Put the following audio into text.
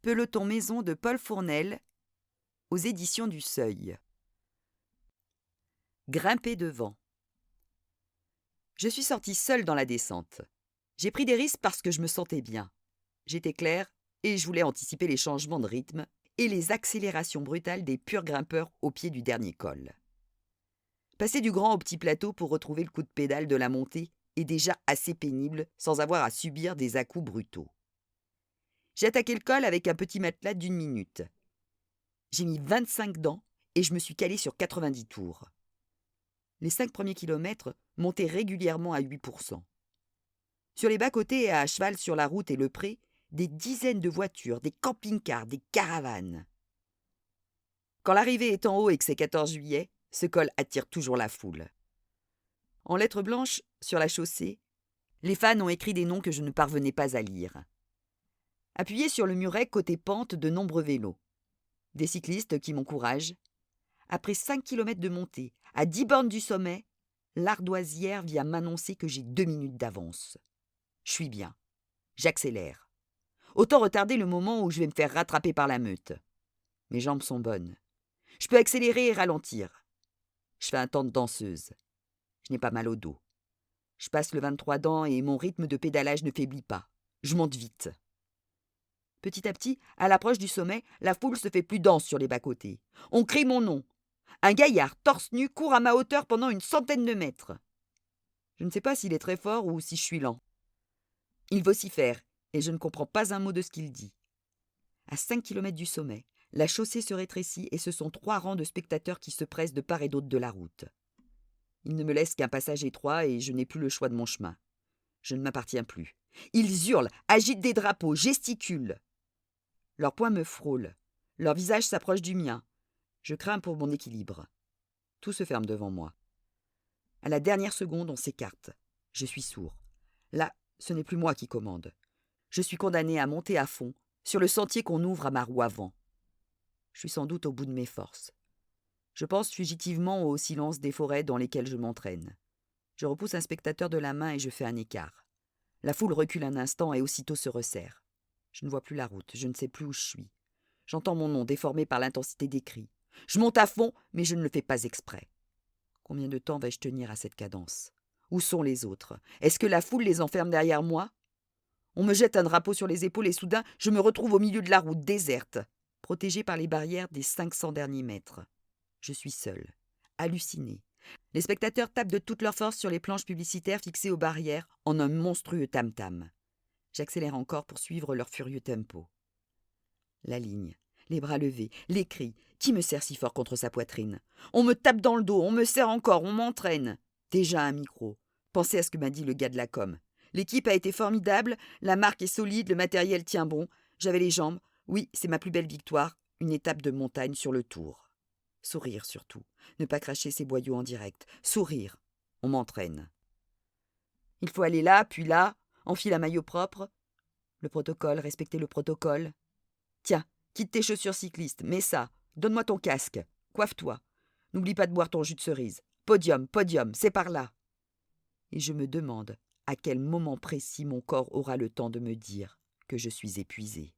Peloton maison de Paul Fournel, aux éditions du Seuil. Grimper devant. Je suis sortie seule dans la descente. J'ai pris des risques parce que je me sentais bien. J'étais claire et je voulais anticiper les changements de rythme et les accélérations brutales des purs grimpeurs au pied du dernier col. Passer du grand au petit plateau pour retrouver le coup de pédale de la montée est déjà assez pénible sans avoir à subir des à-coups brutaux. J'ai attaqué le col avec un petit matelas d'1 minute. J'ai mis 25 dents et je me suis calée sur 90 tours. Les 5 premiers kilomètres montaient régulièrement à 8%. Sur les bas-côtés et à cheval sur la route et le pré, des dizaines de voitures, des camping-cars, des caravanes. Quand l'arrivée est en haut et que c'est 14 juillet, ce col attire toujours la foule. En lettres blanches, sur la chaussée, les fans ont écrit des noms que je ne parvenais pas à lire. Appuyé sur le muret côté pente de nombreux vélos. Des cyclistes qui m'encouragent. Après 5 kilomètres de montée, à 10 bornes du sommet, l'ardoisière vient m'annoncer que j'ai 2 minutes d'avance. Je suis bien. J'accélère. Autant retarder le moment où je vais me faire rattraper par la meute. Mes jambes sont bonnes. Je peux accélérer et ralentir. Je fais un temps de danseuse. Je n'ai pas mal au dos. Je passe le 23 dents et mon rythme de pédalage ne faiblit pas. Je monte vite. Petit à petit, à l'approche du sommet, la foule se fait plus dense sur les bas-côtés. On crie mon nom. Un gaillard torse nu court à ma hauteur pendant une centaine de mètres. Je ne sais pas s'il est très fort ou si je suis lent. Il vocifère et je ne comprends pas un mot de ce qu'il dit. À 5 kilomètres du sommet, la chaussée se rétrécit et ce sont 3 rangs de spectateurs qui se pressent de part et d'autre de la route. Il ne me laisse qu'un passage étroit et je n'ai plus le choix de mon chemin. Je ne m'appartiens plus. Ils hurlent, agitent des drapeaux, gesticulent. Leurs poings me frôlent. Leur visage s'approche du mien. Je crains pour mon équilibre. Tout se ferme devant moi. À la dernière seconde, on s'écarte. Je suis sourd. Là, ce n'est plus moi qui commande. Je suis condamné à monter à fond, sur le sentier qu'on ouvre à ma roue avant. Je suis sans doute au bout de mes forces. Je pense fugitivement au silence des forêts dans lesquelles je m'entraîne. Je repousse un spectateur de la main et je fais un écart. La foule recule un instant et aussitôt se resserre. Je ne vois plus la route, je ne sais plus où je suis. J'entends mon nom déformé par l'intensité des cris. Je monte à fond, mais je ne le fais pas exprès. Combien de temps vais-je tenir à cette cadence? Où sont les autres? Est-ce que la foule les enferme derrière moi? On me jette un drapeau sur les épaules et soudain, je me retrouve au milieu de la route déserte, protégée par les barrières des 500 derniers mètres. Je suis seule, hallucinée. Les spectateurs tapent de toute leur force sur les planches publicitaires fixées aux barrières en un monstrueux tam-tam. J'accélère encore pour suivre leur furieux tempo. La ligne, les bras levés, les cris. Qui me serre si fort contre sa poitrine? On me tape dans le dos, on me serre encore, on m'entraîne. Déjà un micro. Pensez à ce que m'a dit le gars de la com. L'équipe a été formidable, la marque est solide, le matériel tient bon. J'avais les jambes. Oui, c'est ma plus belle victoire. Une étape de montagne sur le tour. Sourire surtout. Ne pas cracher ses boyaux en direct. Sourire. On m'entraîne. Il faut aller là, puis là. Enfile un maillot propre. Le protocole, respecter le protocole. Tiens, quitte tes chaussures cyclistes, mets ça. Donne-moi ton casque. Coiffe-toi. N'oublie pas de boire ton jus de cerise. Podium, podium, c'est par là. Et je me demande à quel moment précis mon corps aura le temps de me dire que je suis épuisée.